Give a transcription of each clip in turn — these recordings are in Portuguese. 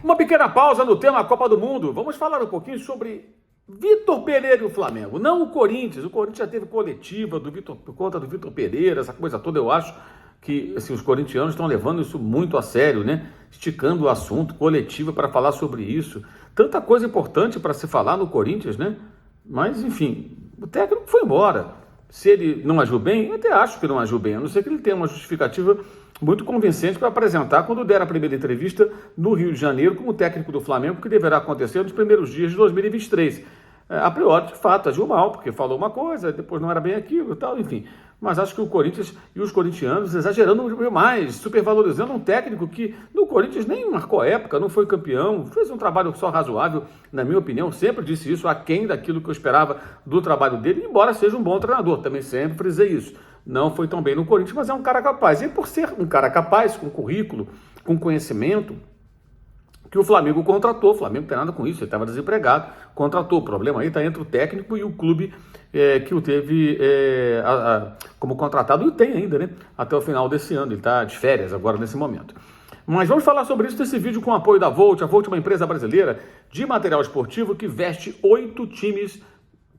Uma pequena pausa no tema Copa do Mundo. Vamos falar um pouquinho sobre Vitor Pereira e o Flamengo. Não o Corinthians. O Corinthians já teve coletiva por conta do Vitor Pereira, essa coisa toda. Eu acho que assim, os corintianos estão levando isso muito a sério, né? Esticando o assunto, coletiva para falar sobre isso. Tanta coisa importante para se falar no Corinthians, né? Mas, enfim, o técnico foi embora. Se ele não agiu bem, eu até acho que não agiu bem. A não ser que ele tenha uma justificativa muito convincente para apresentar quando der a primeira entrevista no Rio de Janeiro como técnico do Flamengo, que deverá acontecer nos primeiros dias de 2023. A priori, de fato, agiu mal, porque falou uma coisa, depois não era bem aquilo e tal, enfim. Mas acho que o Corinthians e os corintianos exagerando demais, supervalorizando um técnico que no Corinthians nem marcou época, não foi campeão, fez um trabalho só razoável, na minha opinião, sempre disse isso, aquém daquilo que eu esperava do trabalho dele, embora seja um bom treinador, também sempre frisei isso. Não foi tão bem no Corinthians, mas é um cara capaz. E por ser um cara capaz, com currículo, com conhecimento, que o Flamengo contratou. O Flamengo não tem nada com isso, ele estava desempregado, contratou. O problema aí está entre o técnico e o clube que o teve como contratado, e tem ainda, né? Até o final desse ano. Ele está de férias agora nesse momento. Mas vamos falar sobre isso nesse vídeo com o apoio da Volt. A Volt é uma empresa brasileira de material esportivo que veste 8 times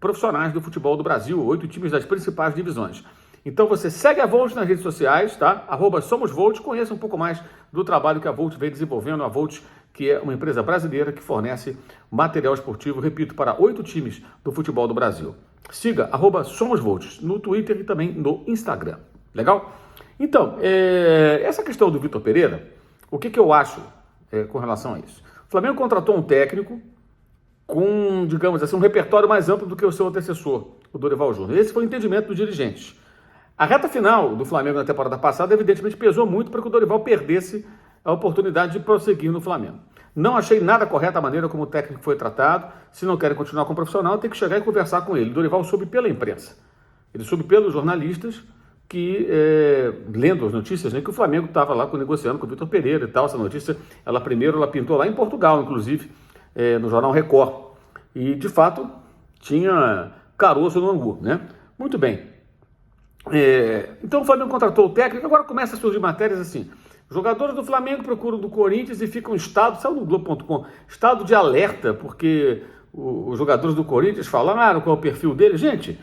profissionais do futebol do Brasil, 8 times das principais divisões. Então você segue a Volt nas redes sociais, tá? @SomosVolt, conheça um pouco mais do trabalho que a Volt vem desenvolvendo. A Volt, que é uma empresa brasileira que fornece material esportivo, repito, para 8 times do futebol do Brasil. Siga @SomosVolt no Twitter e também no Instagram. Legal? Então, essa questão do Vitor Pereira, o que eu acho com relação a isso? O Flamengo contratou um técnico com, digamos assim, um repertório mais amplo do que o seu antecessor, o Dorival Júnior. Esse foi o entendimento dos dirigentes. A reta final do Flamengo na temporada passada, evidentemente, pesou muito para que o Dorival perdesse a oportunidade de prosseguir no Flamengo. Não achei nada correta a maneira como o técnico foi tratado. Se não querem continuar com o profissional, tem que chegar e conversar com ele. O Dorival soube pela imprensa. Ele soube pelos jornalistas que, lendo as notícias, né, que o Flamengo estava lá negociando com o Vitor Pereira e tal. Essa notícia, ela pintou lá em Portugal, inclusive, no jornal Record. E, de fato, tinha caroço no angu, né? Muito bem. Então o Flamengo contratou o técnico, agora começa a surgir matérias assim: jogadores do Flamengo procuram do Corinthians e ficam em estado, saiu no Globo.com, estado de alerta, porque os jogadores do Corinthians falaram qual é o perfil dele. Gente,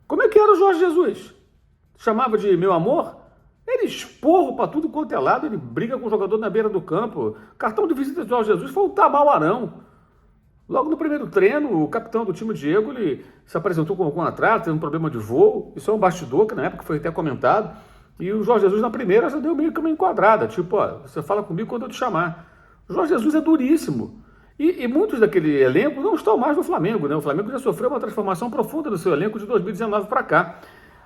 como é que era o Jorge Jesus? Chamava de meu amor? Ele esporro para tudo quanto é lado, ele briga com o jogador na beira do campo. Cartão de visita do Jorge Jesus foi o Tamal Arão. Logo no primeiro treino, o capitão do time, Diego, ele se apresentou com algum atraso, teve um problema de voo. Isso é um bastidor, que na época foi até comentado. E o Jorge Jesus, na primeira, já deu meio que uma enquadrada. Tipo, você fala comigo quando eu te chamar. O Jorge Jesus é duríssimo. E muitos daquele elenco não estão mais no Flamengo, né? O Flamengo já sofreu uma transformação profunda do seu elenco de 2019 para cá.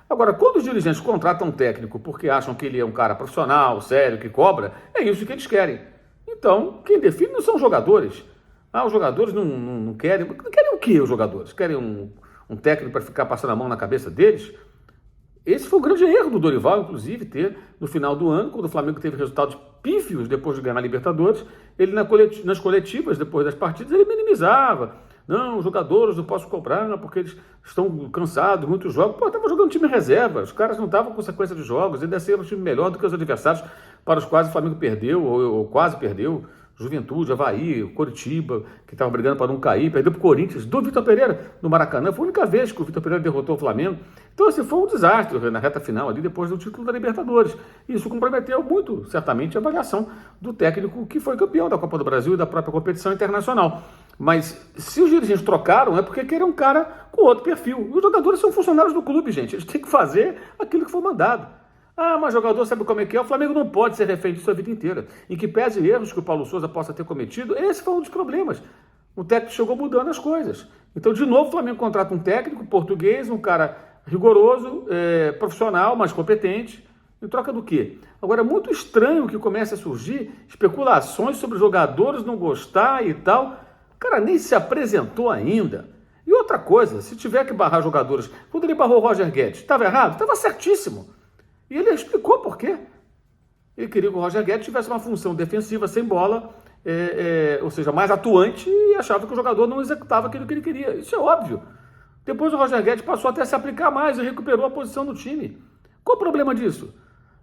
Agora, quando os dirigentes contratam um técnico porque acham que ele é um cara profissional, sério, que cobra, é isso que eles querem. Então, quem define não são os jogadores. Os jogadores não querem... Não querem o quê, os jogadores? Querem um técnico para ficar passando a mão na cabeça deles? Esse foi o grande erro do Dorival, inclusive, ter, no final do ano, quando o Flamengo teve resultados pífios depois de ganhar a Libertadores, ele nas coletivas, depois das partidas, ele minimizava. Não, os jogadores não posso cobrar porque eles estão cansados, muitos jogos. Estava jogando time reserva, os caras não estavam com sequência de jogos, ainda ser um time melhor do que os adversários para os quais o Flamengo perdeu, ou quase perdeu. Juventude, Avaí, Coritiba, que estava brigando para não cair, perdeu para o Corinthians, do Vitor Pereira, no Maracanã. Foi a única vez que o Vitor Pereira derrotou o Flamengo. Então, assim, foi um desastre na reta final ali, depois do título da Libertadores. Isso comprometeu muito, certamente, a avaliação do técnico que foi campeão da Copa do Brasil e da própria competição internacional. Mas, se os dirigentes trocaram, é porque querem um cara com outro perfil. Os jogadores são funcionários do clube, gente. Eles têm que fazer aquilo que foi mandado. Mas jogador sabe como é que é? O Flamengo não pode ser refém disso a vida inteira. Em que pese erros que o Paulo Souza possa ter cometido, esse foi um dos problemas. O técnico chegou mudando as coisas. Então, de novo, o Flamengo contrata um técnico português, um cara rigoroso, profissional, mas competente. Em troca do quê? Agora, é muito estranho que comece a surgir especulações sobre jogadores não gostar e tal. O cara nem se apresentou ainda. E outra coisa, se tiver que barrar jogadores... Quando ele barrou o Roger Guedes, estava errado? Estava certíssimo. E ele explicou por quê. Ele queria que o Roger Guedes tivesse uma função defensiva sem bola, ou seja, mais atuante, e achava que o jogador não executava aquilo que ele queria. Isso é óbvio. Depois o Roger Guedes passou até a se aplicar mais e recuperou a posição do time. Qual o problema disso?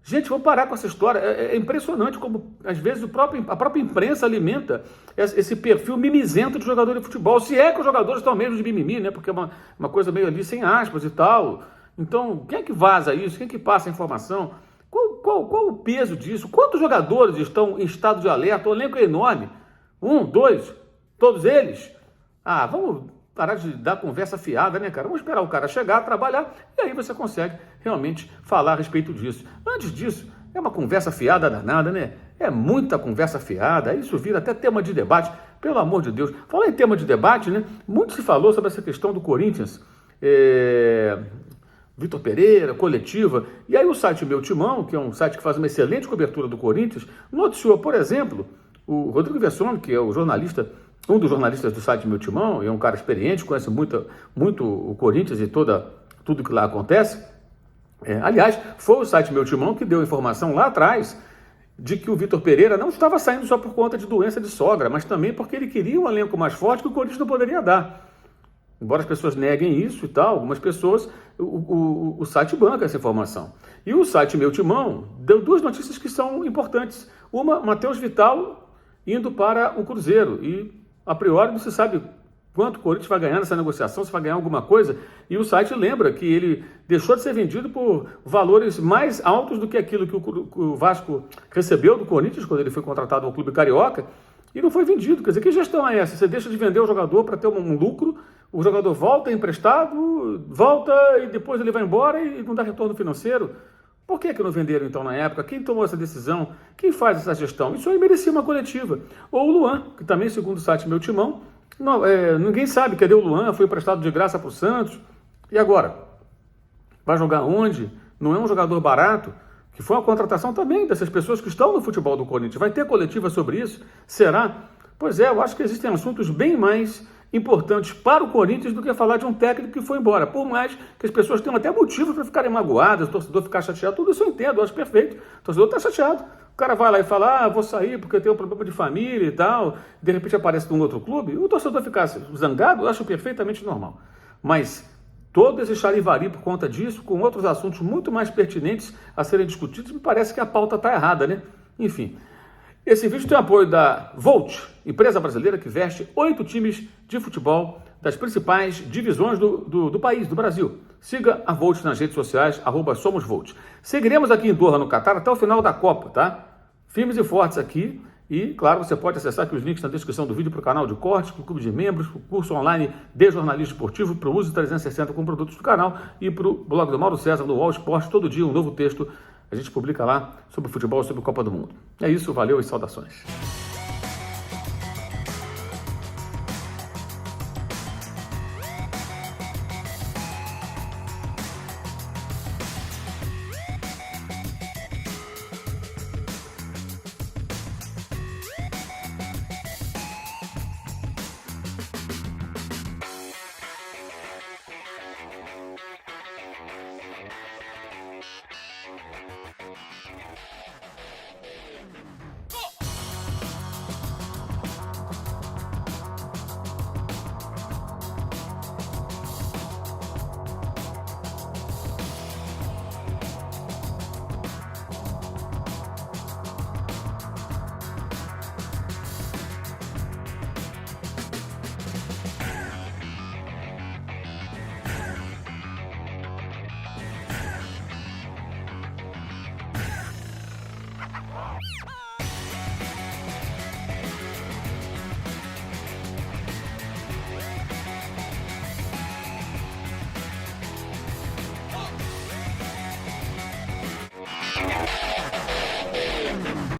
Gente, vamos parar com essa história. É impressionante como, às vezes, a própria imprensa alimenta esse perfil mimizento de jogador de futebol. Se é que os jogadores estão mesmo de mimimi, né? Porque é uma coisa meio ali sem aspas e tal. Então, quem é que vaza isso? Quem é que passa a informação? Qual o peso disso? Quantos jogadores estão em estado de alerta? O elenco é enorme. 1, 2, todos eles. Vamos parar de dar conversa fiada, né, cara? Vamos esperar o cara chegar, trabalhar, e aí você consegue realmente falar a respeito disso. Antes disso, é uma conversa fiada danada, né? É muita conversa fiada, isso vira até tema de debate, pelo amor de Deus. Falar em tema de debate, né? Muito se falou sobre essa questão do Corinthians, Vitor Pereira, coletiva, e aí o site Meu Timão, que é um site que faz uma excelente cobertura do Corinthians, noticiou, por exemplo, o Rodrigo Vessone, que é o jornalista, um dos jornalistas do site Meu Timão, é um cara experiente, conhece muito o Corinthians e tudo que lá acontece. Aliás, foi o site Meu Timão que deu informação lá atrás de que o Vitor Pereira não estava saindo só por conta de doença de sogra, mas também porque ele queria um elenco mais forte que o Corinthians não poderia dar. Embora as pessoas neguem isso e tal, algumas pessoas, o site banca essa informação. E o site Meu Timão deu 2 notícias que são importantes. Uma, Matheus Vital indo para o Cruzeiro. E, a priori, não se sabe quanto o Corinthians vai ganhar nessa negociação, se vai ganhar alguma coisa. E o site lembra que ele deixou de ser vendido por valores mais altos do que aquilo que o Vasco recebeu do Corinthians quando ele foi contratado ao Clube Carioca. E não foi vendido. Quer dizer, que gestão é essa? Você deixa de vender o jogador para ter um lucro, o jogador volta emprestado, volta e depois ele vai embora e não dá retorno financeiro. Por que não venderam então na época? Quem tomou essa decisão? Quem faz essa gestão? Isso aí merecia uma coletiva. Ou o Luan, que também, segundo o site Meu Timão, ninguém sabe cadê o Luan, foi emprestado de graça para o Santos. E agora? Vai jogar onde? Não é um jogador barato? Que foi uma contratação também dessas pessoas que estão no futebol do Corinthians. Vai ter coletiva sobre isso? Será? Pois é, eu acho que existem assuntos bem mais importantes para o Corinthians do que falar de um técnico que foi embora. Por mais que as pessoas tenham até motivos para ficarem magoadas, o torcedor ficar chateado, tudo isso eu entendo, eu acho perfeito. O torcedor está chateado. O cara vai lá e fala, vou sair porque eu tenho um problema de família e tal, de repente aparece num outro clube. O torcedor ficar zangado, eu acho perfeitamente normal. Mas todo esse charivari por conta disso, com outros assuntos muito mais pertinentes a serem discutidos, me parece que a pauta está errada, né? Enfim. Esse vídeo tem apoio da Volt, empresa brasileira que veste 8 times de futebol das principais divisões do país, do Brasil. Siga a Volt nas redes sociais, @SomosVolt. Seguiremos aqui em Doha, no Catar, até o final da Copa, tá? Firmes e fortes aqui. E, claro, você pode acessar aqui os links na descrição do vídeo para o canal de cortes, para o clube de membros, para o curso online de jornalismo esportivo, para o uso 360 com produtos do canal e para o blog do Mauro César, no UOL Esporte, todo dia um novo texto. A gente publica lá sobre futebol, sobre a Copa do Mundo. É isso, valeu e saudações.